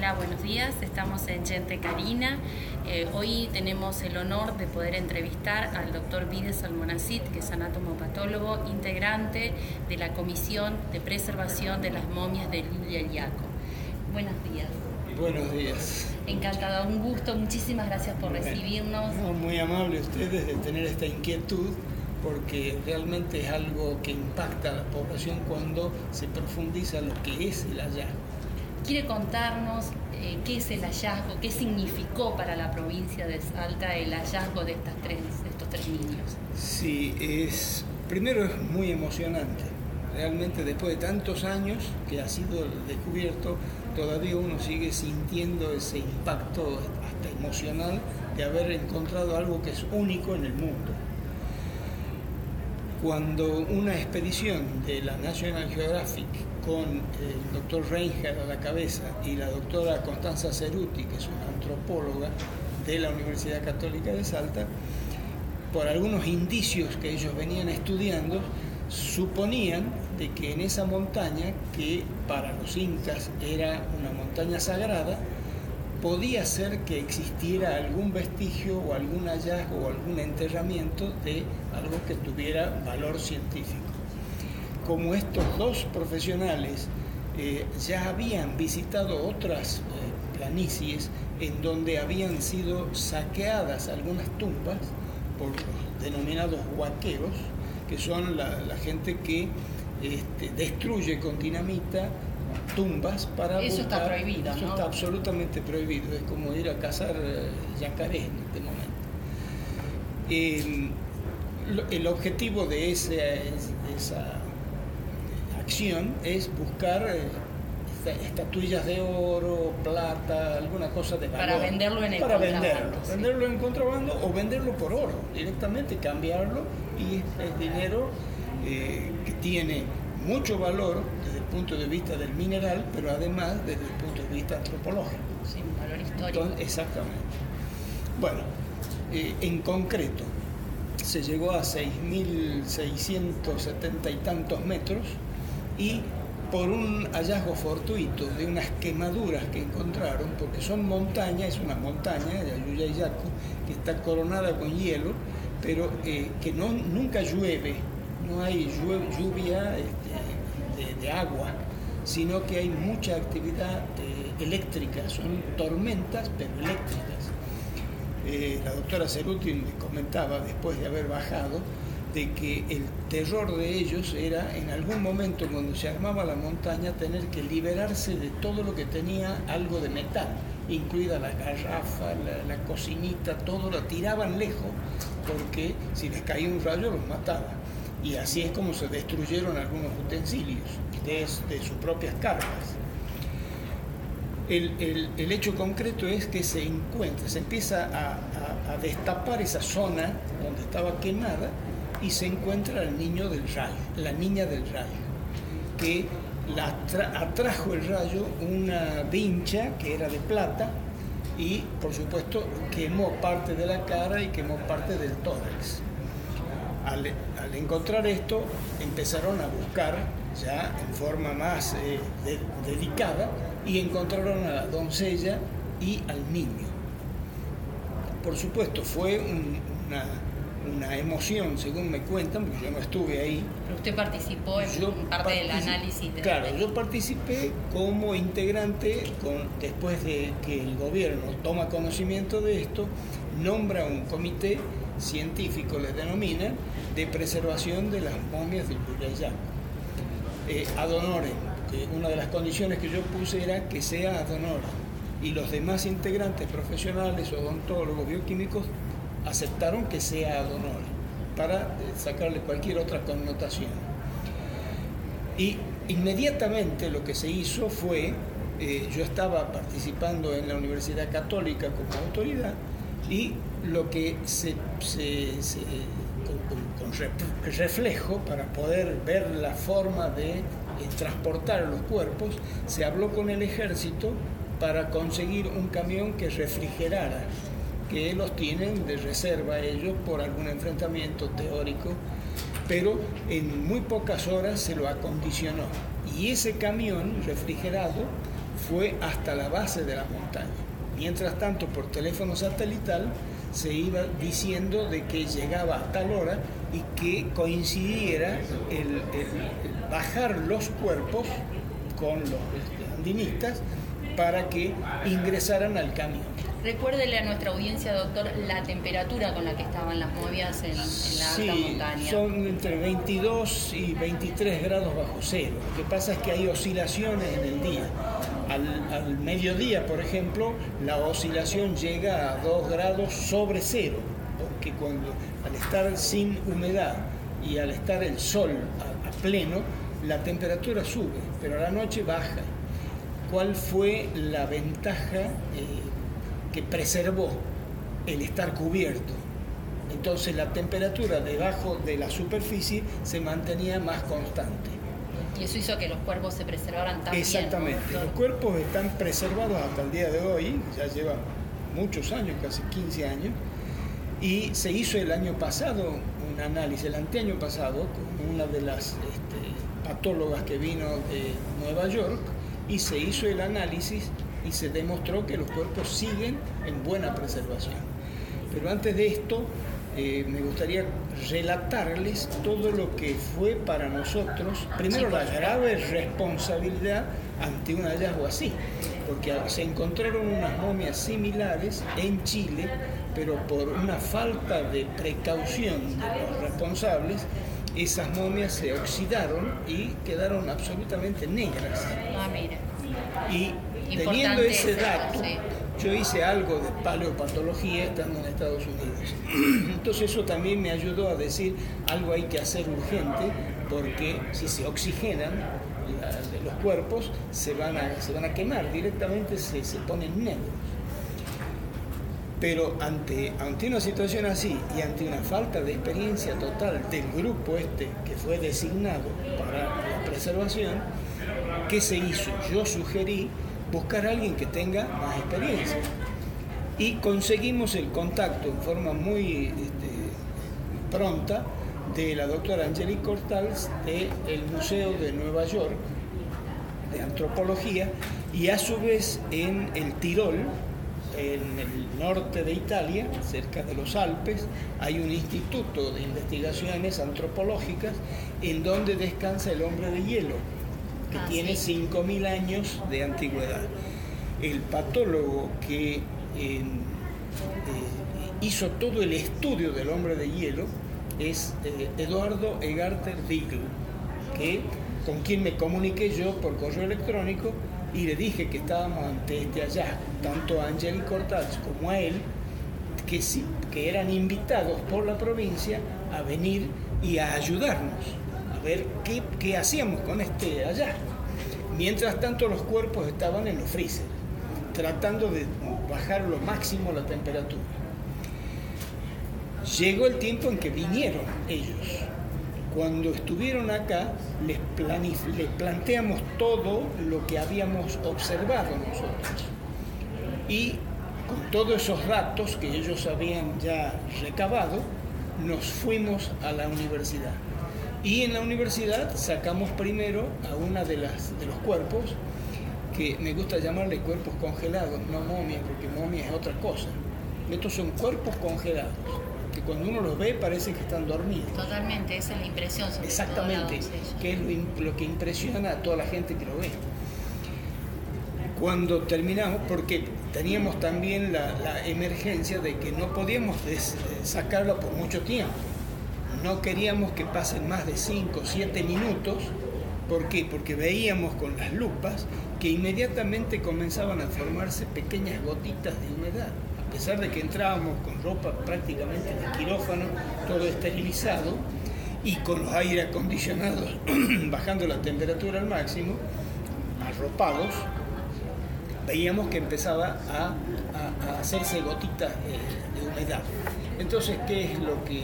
Hola, buenos días. Estamos en Gente Carina. Hoy tenemos el honor de poder entrevistar al doctor Vides Almonacid, que es anatomopatólogo, integrante de la Comisión de Preservación de las Momias de Lilla El Yaco. Buenos días. Buenos días. Encantada, un gusto. Muchísimas gracias por recibirnos. No, muy amable ustedes de tener esta inquietud, porque realmente es algo que impacta a la población cuando se profundiza lo que es el hallazgo. ¿Quiere contarnos qué es el hallazgo, qué significó para la provincia de Salta el hallazgo de estos tres niños? Sí, primero es muy emocionante. Realmente después de tantos años que ha sido descubierto, todavía uno sigue sintiendo ese impacto hasta emocional de haber encontrado algo que es único en el mundo. Cuando una expedición de la National Geographic con el doctor Reinhardt a la cabeza y la doctora Constanza Ceruti, que es una antropóloga de la Universidad Católica de Salta, por algunos indicios que ellos venían estudiando, suponían de que en esa montaña, que para los incas era una montaña sagrada, podía ser que existiera algún vestigio o algún hallazgo o algún enterramiento de algo que tuviera valor científico. Como estos dos profesionales ya habían visitado otras planicies en donde habían sido saqueadas algunas tumbas por los denominados huaqueros, que son la gente que destruye con dinamita tumbas para eso buscar. Está prohibido, eso, ¿no? Está absolutamente prohibido, es como ir a cazar yacarés en este momento. El objetivo de esa acción es buscar estatuillas de oro, plata, alguna cosa de valor. Para venderlo en el contrabando. Sí. Venderlo en contrabando o venderlo por oro, directamente cambiarlo, y es dinero que tiene mucho valor desde el punto de vista del mineral, pero además desde el punto de vista antropológico. Sí, un valor histórico. Entonces, exactamente. Bueno, en concreto, se llegó a 6.670 y tantos metros, y por un hallazgo fortuito de unas quemaduras que encontraron, porque son montañas, es una montaña, Lilla El Yaco, que está coronada con hielo, pero que nunca llueve, no hay lluvia de agua, sino que hay mucha actividad eléctrica, son tormentas pero eléctricas. La doctora Ceruti me comentaba, después de haber bajado, de que el terror de ellos era, en algún momento cuando se armaba la montaña, tener que liberarse de todo lo que tenía algo de metal, incluida la garrafa, la cocinita, todo lo tiraban lejos, porque si les caía un rayo los mataba. Y así es como se destruyeron algunos utensilios de sus propias cargas. El hecho concreto es que se empieza a destapar esa zona donde estaba quemada, y se encuentra el niño del rayo, la niña del rayo, que atrajo el rayo una vincha que era de plata, y por supuesto quemó parte de la cara y quemó parte del tórax. Al encontrar esto, empezaron a buscar ya en forma más dedicada, y encontraron a la doncella y al niño. Por supuesto, fue una emoción, según me cuentan, porque yo no estuve ahí. Pero usted participó en parte del análisis. Claro, yo participé como integrante, después de que el gobierno toma conocimiento de esto, nombra un comité científico, le denomina, de preservación de las momias del Lilla El Yaco. Ad honorem, que una de las condiciones que yo puse era que sea ad honorem, y los demás integrantes profesionales, odontólogos, bioquímicos, aceptaron que sea ad honorem, para sacarle cualquier otra connotación. Y inmediatamente lo que se hizo fue, yo estaba participando en la Universidad Católica como autoridad, y lo que con reflejo, para poder ver la forma de transportar los cuerpos, se habló con el ejército para conseguir un camión que refrigerara, que los tienen de reserva ellos por algún enfrentamiento teórico, pero en muy pocas horas se lo acondicionó. Y ese camión refrigerado fue hasta la base de la montaña. Mientras tanto, por teléfono satelital se iba diciendo de que llegaba a tal hora y que coincidiera el bajar los cuerpos con los andinistas para que ingresaran al camión. Recuérdele a nuestra audiencia, doctor, la temperatura con la que estaban las momias en la alta montaña. Son entre 22 y 23 grados bajo cero. Lo que pasa es que hay oscilaciones en el día. Al mediodía, por ejemplo, la oscilación llega a 2 grados sobre cero, porque al estar sin humedad y al estar el sol a pleno, la temperatura sube, pero a la noche baja. ¿Cuál fue la ventaja que preservó? El estar cubierto. Entonces la temperatura debajo de la superficie se mantenía más constante. Y eso hizo que los cuerpos se preservaran tan bien. Exactamente. Los cuerpos están preservados hasta el día de hoy, ya llevan muchos años, casi 15 años, y se hizo el año pasado un análisis, el anteaño pasado, con una de las patólogas que vino de Nueva York, y se hizo el análisis y se demostró que los cuerpos siguen en buena preservación. Pero antes de esto, me gustaría relatarles todo lo que fue para nosotros, primero la grave responsabilidad ante un hallazgo así, porque se encontraron unas momias similares en Chile, pero por una falta de precaución de los responsables, esas momias se oxidaron y quedaron absolutamente negras. Ah, mira. Y teniendo ese dato, sí, yo hice algo de paleopatología estando en Estados Unidos. Entonces eso también me ayudó a decir, algo hay que hacer urgente, porque si se oxigenan los cuerpos, se van a quemar, directamente se ponen negros. Pero ante una situación así y ante una falta de experiencia total del grupo que fue designado para la preservación, ¿qué se hizo? Yo sugerí buscar a alguien que tenga más experiencia. Y conseguimos el contacto en forma muy pronta de la doctora Angelique Cortals del Museo de Nueva York de Antropología, y a su vez en el Tirol, en el norte de Italia, cerca de los Alpes, hay un instituto de investigaciones antropológicas en donde descansa el hombre de hielo, que tiene 5.000 años de antigüedad. El patólogo que hizo todo el estudio del hombre de hielo es Eduardo Egarter Diegel, con quien me comuniqué yo por correo electrónico y le dije que estábamos ante este hallazgo, tanto a Angelique Cortals como a él, que eran invitados por la provincia a venir y a ayudarnos a ver qué hacíamos con este hallazgo. Mientras tanto, los cuerpos estaban en los freezers, tratando de bajar lo máximo la temperatura. Llegó el tiempo en que vinieron ellos. Cuando estuvieron acá, les planteamos todo lo que habíamos observado nosotros. Y con todos esos datos que ellos habían ya recabado, nos fuimos a la universidad. Y en la universidad sacamos primero a una de los cuerpos, que me gusta llamarle cuerpos congelados, no momias, porque momia es otra cosa. Estos son cuerpos congelados, que cuando uno los ve parece que están dormidos. Totalmente, esa es la impresión. Exactamente, que es lo que impresiona a toda la gente que lo ve. Cuando terminamos, porque teníamos también la emergencia de que no podíamos sacarlo por mucho tiempo. No queríamos que pasen más de 5 o 7 minutos. ¿Por qué? Porque veíamos con las lupas que inmediatamente comenzaban a formarse pequeñas gotitas de humedad. A pesar de que entrábamos con ropa prácticamente de quirófano, todo esterilizado, y con los aire acondicionados bajando la temperatura al máximo, arropados, veíamos que empezaba a hacerse gotitas de humedad. Entonces, ¿qué es lo que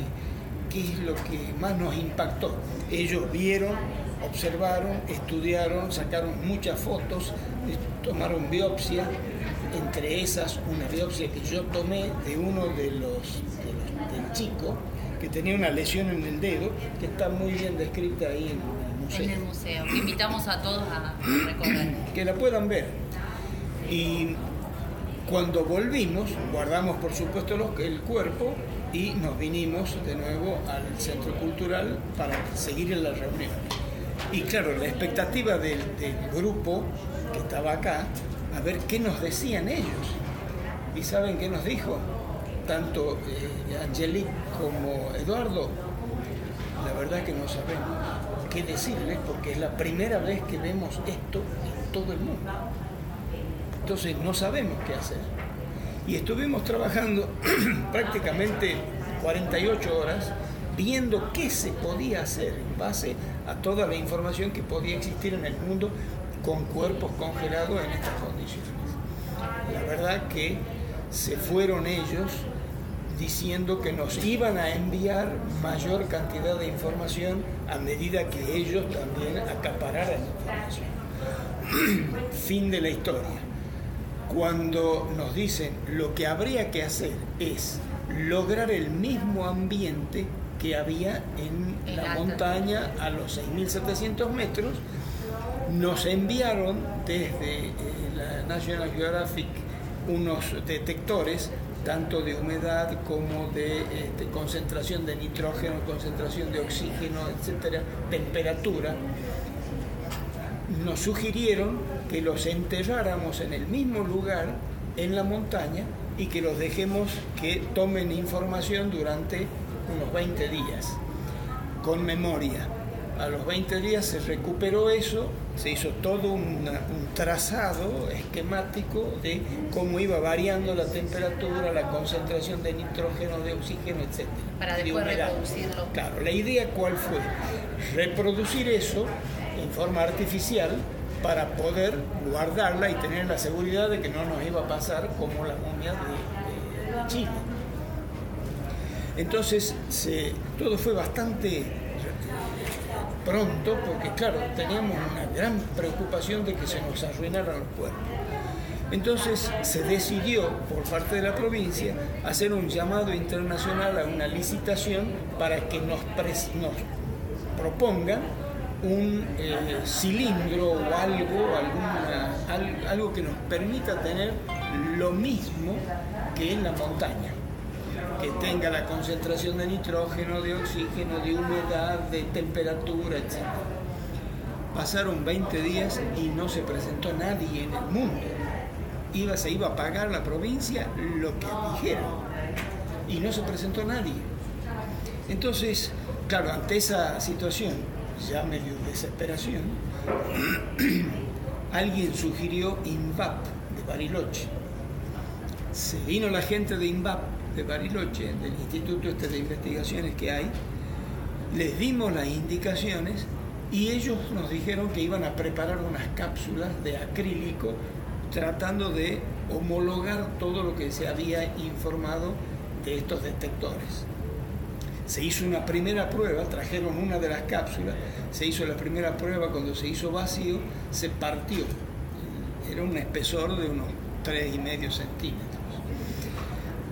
más nos impactó? Ellos vieron, observaron, estudiaron, sacaron muchas fotos, tomaron biopsia, entre esas una biopsia que yo tomé de uno del chico que tenía una lesión en el dedo, que está muy bien descrita ahí en el museo. En el museo, que invitamos a todos a recorrer. Que la puedan ver. Y cuando volvimos, guardamos por supuesto el cuerpo y nos vinimos de nuevo al Centro Cultural para seguir en la reunión. Y claro, la expectativa del grupo que estaba acá, a ver qué nos decían ellos. ¿Y saben qué nos dijo? Tanto Angelique como Eduardo, la verdad que no sabemos qué decirles porque es la primera vez que vemos esto en todo el mundo. Entonces no sabemos qué hacer. Y estuvimos trabajando prácticamente 48 horas viendo qué se podía hacer en base a toda la información que podía existir en el mundo con cuerpos congelados en estas condiciones. La verdad que se fueron ellos diciendo que nos iban a enviar mayor cantidad de información a medida que ellos también acapararan información. Fin de la historia. Cuando nos dicen lo que habría que hacer es lograr el mismo ambiente que había en la montaña a los 6.700 metros, nos enviaron desde la National Geographic unos detectores tanto de humedad como de concentración de nitrógeno, concentración de oxígeno, etcétera, temperatura. Nos sugirieron que los enterráramos en el mismo lugar, en la montaña, y que los dejemos que tomen información durante unos 20 días, con memoria. A los 20 días se recuperó eso, se hizo todo un trazado esquemático de cómo iba variando la temperatura, la concentración de nitrógeno, de oxígeno, etc. Para después reproducirlo. Claro, la idea ¿cuál fue? Reproducir eso en forma artificial para poder guardarla y tener la seguridad de que no nos iba a pasar como la momia de Chile. Entonces, todo fue bastante pronto, porque claro, teníamos una gran preocupación de que se nos arruinaran los cuerpos. Entonces se decidió por parte de la provincia hacer un llamado internacional a una licitación para que nos propongan un cilindro o algo que nos permita tener lo mismo que en la montaña, que tenga la concentración de nitrógeno, de oxígeno, de humedad, de temperatura, etc. Pasaron 20 días y no se presentó nadie en el mundo. Se iba a pagar la provincia lo que dijeron y no se presentó nadie. Entonces, claro, ante esa situación, ya medio desesperación, alguien sugirió INVAP de Bariloche. Se vino la gente de INVAP de Bariloche, del instituto de investigaciones que hay, les dimos las indicaciones y ellos nos dijeron que iban a preparar unas cápsulas de acrílico tratando de homologar todo lo que se había informado de estos detectores. Se hizo una primera prueba, trajeron una de las cápsulas, se hizo la primera prueba, cuando se hizo vacío, se partió. Era un espesor de unos 3,5 centímetros.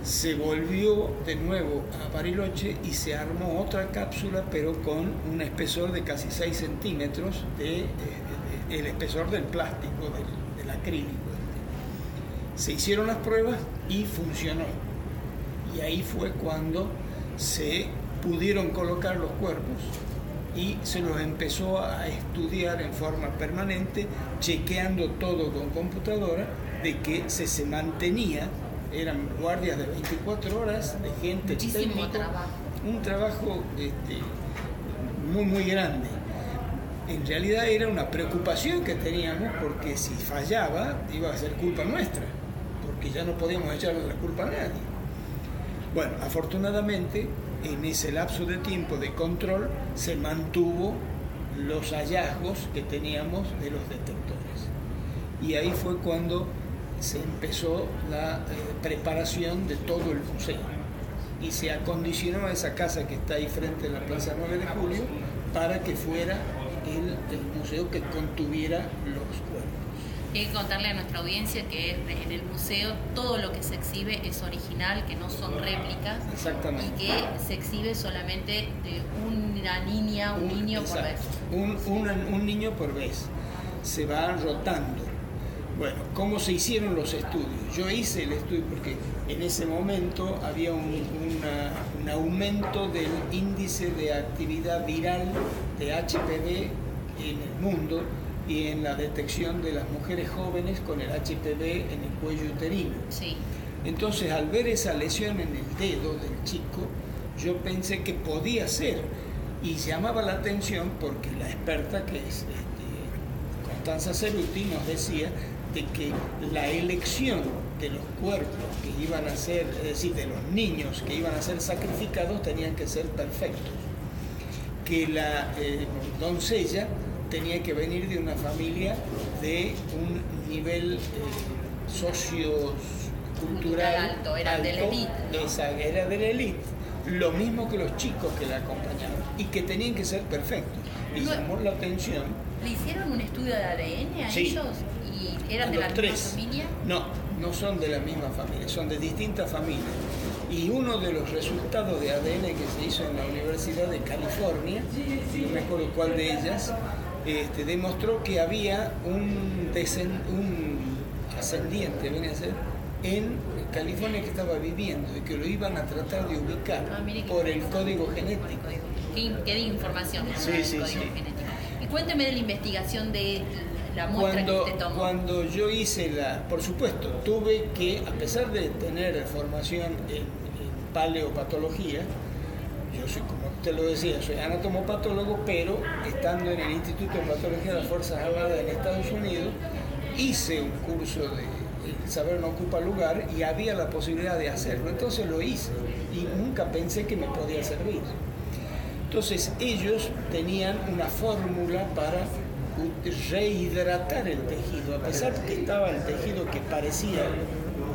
Se volvió de nuevo a Bariloche y se armó otra cápsula, pero con un espesor de casi 6 centímetros, el espesor del plástico, del acrílico. Se hicieron las pruebas y funcionó. Y ahí fue cuando se pudieron colocar los cuerpos y se los empezó a estudiar en forma permanente, chequeando todo con computadora, de que se mantenía. Eran guardias de 24 horas de gente técnica, un trabajo muy muy grande. En realidad era una preocupación que teníamos, porque si fallaba iba a ser culpa nuestra, porque ya no podíamos echarle la culpa a nadie. Bueno, afortunadamente en ese lapso de tiempo de control se mantuvo los hallazgos que teníamos de los detectores. Y ahí fue cuando se empezó la preparación de todo el museo y se acondicionó esa casa que está ahí frente a la Plaza 9 de Julio para que fuera el museo que contuviera los cuerpos. Hay que contarle a nuestra audiencia que en el museo todo lo que se exhibe es original, que no son réplicas. Exactamente. Y que se exhibe solamente de una niña, un niño por vez. Un niño por vez. Se va rotando. Bueno, ¿cómo se hicieron los estudios? Yo hice el estudio porque en ese momento había un aumento del índice de actividad viral de HPV en el mundo y en la detección de las mujeres jóvenes con el HPV en el cuello uterino. Sí. Entonces, al ver esa lesión en el dedo del chico, yo pensé que podía ser, y llamaba la atención porque la experta, que es Constanza Ceruti, nos decía de que la elección de los cuerpos que iban a ser, es decir, de los niños que iban a ser sacrificados, tenían que ser perfectos, que la doncella tenía que venir de una familia de un nivel sociocultural alto, era de la élite, ¿no? Esa era de la élite, lo mismo que los chicos que la acompañaban, y que tenían que ser perfectos. Y llamó la atención. ¿Le hicieron un estudio de ADN a Sí. ellos? ¿Y eran de la misma familia? No son de la misma familia, son de distintas familias. Y uno de los resultados de ADN que se hizo en la Universidad de California, no me acuerdo cuál de ellas, demostró que había un ascendiente, viene a ser, en California que estaba viviendo y que lo iban a tratar de ubicar por el código genético. ¿Qué información? Sí. Genético. Y cuénteme de la investigación de la muestra que usted tomó. Cuando yo hice por supuesto, tuve que, a pesar de tener formación en paleopatología, yo soy, como usted lo decía, soy anatomopatólogo, pero estando en el Instituto de Patología de las Fuerzas Armadas en Estados Unidos, hice un curso de El saber no ocupa lugar y había la posibilidad de hacerlo. Entonces lo hice y nunca pensé que me podía servir. Entonces ellos tenían una fórmula para rehidratar el tejido. A pesar de que estaba el tejido que parecía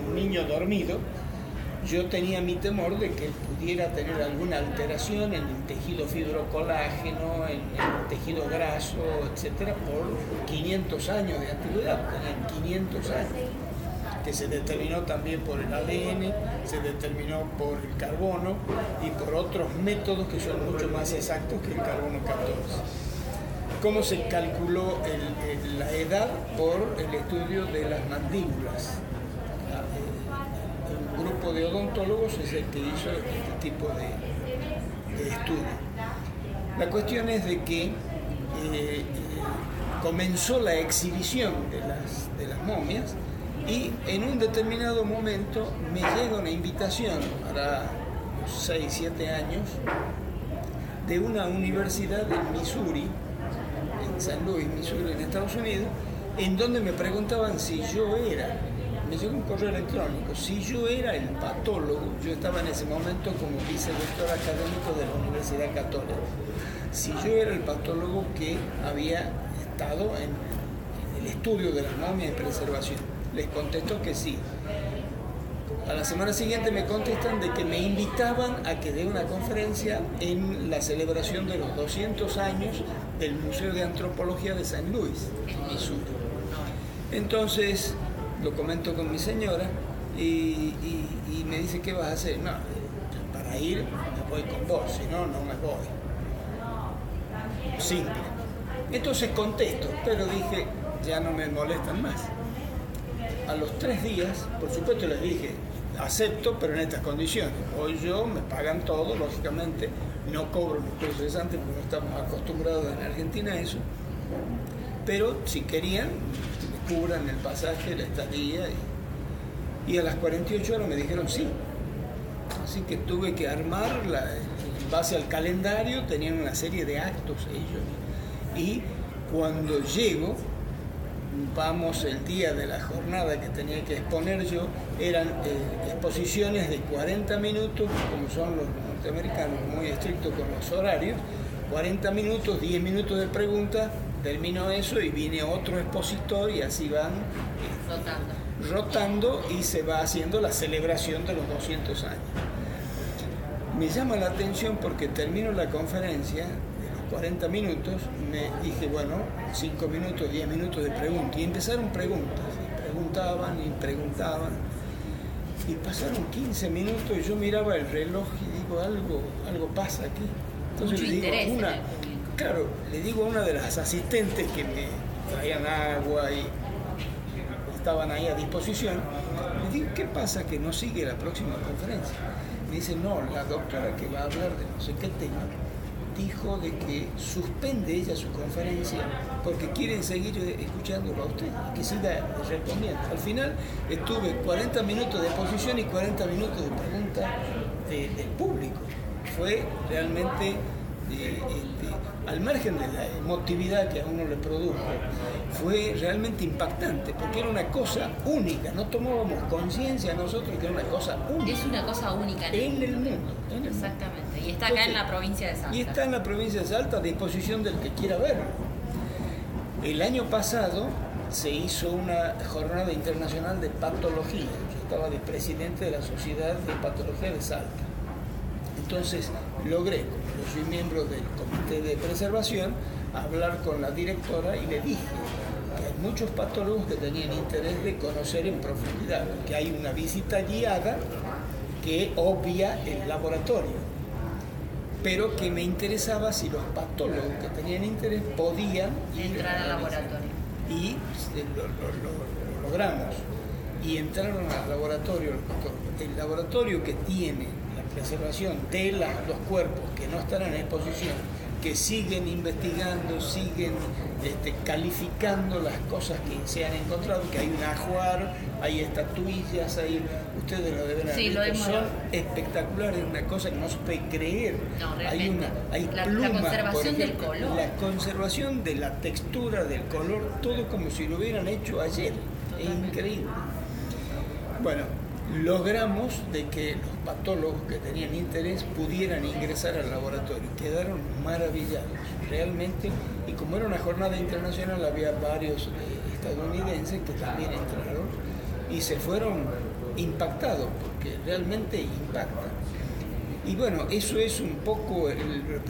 un niño dormido, yo tenía mi temor de que pudiera tener alguna alteración en el tejido fibrocolágeno, en el tejido graso, etcétera, por 500 años de antigüedad. Tenían 500 años, que se determinó también por el ADN, se determinó por el carbono y por otros métodos que son mucho más exactos que el carbono 14. ¿Cómo se calculó la edad? Por el estudio de las mandíbulas. Un grupo de odontólogos es el que hizo este tipo de estudio. La cuestión es de que comenzó la exhibición de las momias y en un determinado momento me llega una invitación para 6, 7 años de una universidad en Missouri, en San Luis, Missouri, en Estados Unidos, en donde me preguntaban si yo era, me llegó un correo electrónico, si yo era el patólogo, yo estaba en ese momento como vicedector académico de la Universidad Católica, si yo era el patólogo que había estado en el estudio de las momias y preservación. Les contesto que sí. A la semana siguiente me contestan de que me invitaban a que dé una conferencia en la celebración de los 200 años del Museo de Antropología de San Luis, en Missouri. Entonces lo comento con mi señora y me dice, ¿qué vas a hacer? No, para ir me voy con vos, si no, no me voy. Simple. Entonces contesto, pero dije, ya no me molestan más. A los 3 días, por supuesto les dije, acepto, pero en estas condiciones. Hoy yo, me pagan todo, lógicamente, no cobro los cursos cesantes porque no estamos acostumbrados en Argentina a eso, pero si querían, me cubran el pasaje, la estadía, y a las 48 horas me dijeron sí. Así que tuve que armar, en base al calendario, tenían una serie de actos ellos, y cuando llego, vamos el día de la jornada que tenía que exponer yo, eran exposiciones de 40 minutos, como son los norteamericanos, muy estrictos con los horarios, 40 minutos, 10 minutos de preguntas, terminó eso y viene otro expositor y así van rotando y se va haciendo la celebración de los 200 años. Me llama la atención porque termino la conferencia, 40 minutos, me dije, bueno, 5 minutos, 10 minutos de preguntas. Y empezaron preguntas, y preguntaban. Y pasaron 15 minutos y yo miraba el reloj y digo, algo pasa aquí. Entonces mucho interés en el público. Le digo a una de las asistentes que me traían agua y estaban ahí a disposición. Le digo, ¿qué pasa que no sigue la próxima conferencia? Me dice, no, la doctora que va a hablar de no sé qué tema dijo de que suspende ella su conferencia porque quieren seguir escuchándolo a usted, que siga respondiendo. Al final estuve 40 minutos de exposición y 40 minutos de preguntas del público. Fue realmente, al margen de la emotividad que a uno le produjo, fue realmente impactante, porque era una cosa única, no tomábamos conciencia nosotros que era una cosa única. Es una cosa única en el mundo. Exactamente, y está acá en la provincia de Salta. Y está en la provincia de Salta a disposición del que quiera verlo. El año pasado se hizo una jornada internacional de patología. Yo estaba de presidente de la Sociedad de Patología de Salta. Entonces logré, como yo soy miembro del Comité de Preservación, hablar con la directora y le dije que hay muchos patólogos que tenían interés de conocer en profundidad, que hay una visita guiada que obvia el laboratorio, pero que me interesaba si los patólogos que tenían interés podían entrar al laboratorio. Y lo logramos. Y entraron al laboratorio los patólogos. El laboratorio que tiene la preservación de los cuerpos que no están en exposición, que siguen investigando, siguen calificando las cosas que se han encontrado, que hay un ajuar, hay estatuillas, ustedes lo deben haber visto, son espectaculares, una cosa que no se puede creer. No, realmente. Hay la plumas, conservación del color. La conservación de la textura, del color, todo como si lo hubieran hecho ayer. Es increíble. Bueno, logramos de que los patólogos que tenían interés pudieran ingresar al laboratorio. Quedaron maravillados, realmente. Y como era una jornada internacional, había varios estadounidenses que también entraron y se fueron impactados, porque realmente impacta. Y bueno, eso es un poco el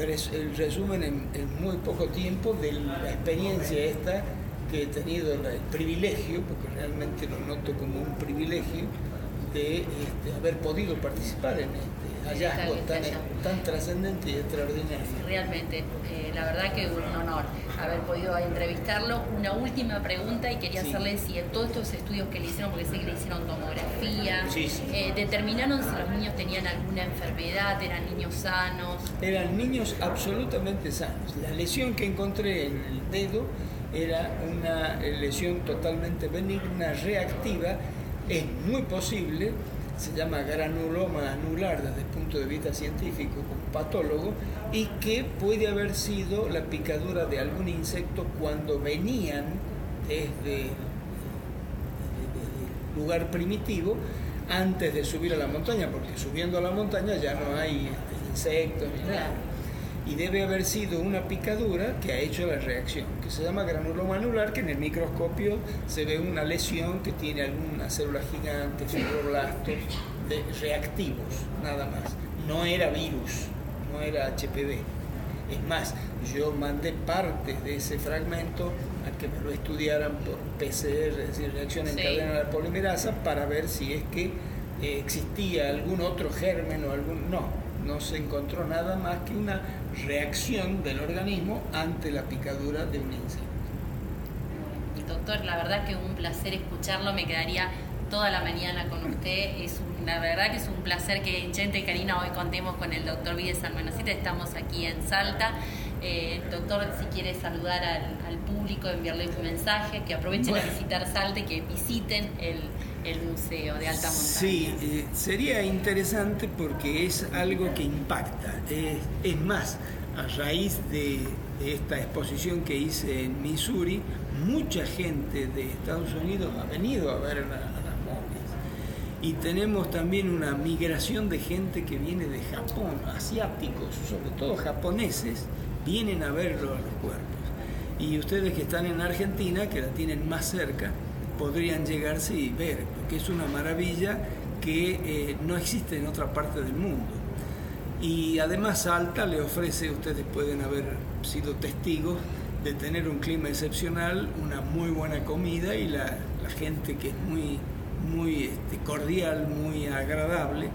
resumen en muy poco tiempo de la experiencia esta que he tenido el privilegio, porque realmente lo noto como un privilegio, de haber podido participar en este hallazgo tan trascendente y extraordinario. Realmente, la verdad que un honor haber podido entrevistarlo. Una última pregunta y quería hacerle si en todos estos estudios que le hicieron, porque sé que le hicieron tomografía, determinaron si los niños tenían alguna enfermedad, eran niños sanos. Eran niños absolutamente sanos. La lesión que encontré en el dedo era una lesión totalmente benigna, reactiva. Es muy posible, se llama granuloma anular desde el punto de vista científico como patólogo, y que puede haber sido la picadura de algún insecto cuando venían desde el lugar primitivo antes de subir a la montaña, porque subiendo a la montaña ya no hay insectos ni nada. Y debe haber sido una picadura que ha hecho la reacción, que se llama granuloma anular, que en el microscopio se ve una lesión que tiene algunas células gigantes, fibroblastos, reactivos, nada más. No era virus, no era HPV. Es más, yo mandé partes de ese fragmento a que me lo estudiaran por PCR, es decir, reacción en cadena de la polimerasa, para ver si es que existía algún otro germen o algún... No se encontró nada más que una reacción del organismo ante la picadura de un insecto. Doctor, la verdad que un placer escucharlo, me quedaría toda la mañana con usted. La verdad que es un placer que en Gente y Karina hoy contemos con el doctor Vides Almonacid. Estamos aquí en Salta. Doctor, si quiere saludar al público, enviarle un mensaje, que aprovechen a visitar Salta y que visiten el Museo de Alta Montaña. Sí, sería interesante porque es algo que impacta. Es más, a raíz de esta exposición que hice en Missouri, mucha gente de Estados Unidos ha venido a ver a las momias. Y tenemos también una migración de gente que viene de Japón, asiáticos, sobre todo japoneses, vienen a verlo a los cuerpos. Y ustedes que están en Argentina, que la tienen más cerca, podrían llegarse y ver, porque es una maravilla que no existe en otra parte del mundo. Y además Salta le ofrece, ustedes pueden haber sido testigos de tener un clima excepcional, una muy buena comida y la gente que es muy cordial, muy agradable.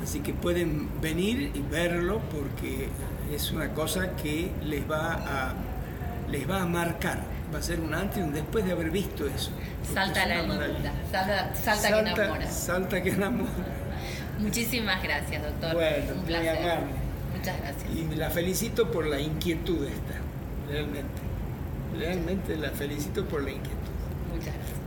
Así que pueden venir y verlo porque es una cosa que les va a marcar va a ser un antes y un después de haber visto eso. Salta la linda, salta que enamora. Salta que enamora. Muchísimas gracias, doctor. Bueno, un placer. muy amable. Muchas gracias. Y la felicito por la inquietud esta, realmente. Realmente la felicito por la inquietud. Muchas gracias.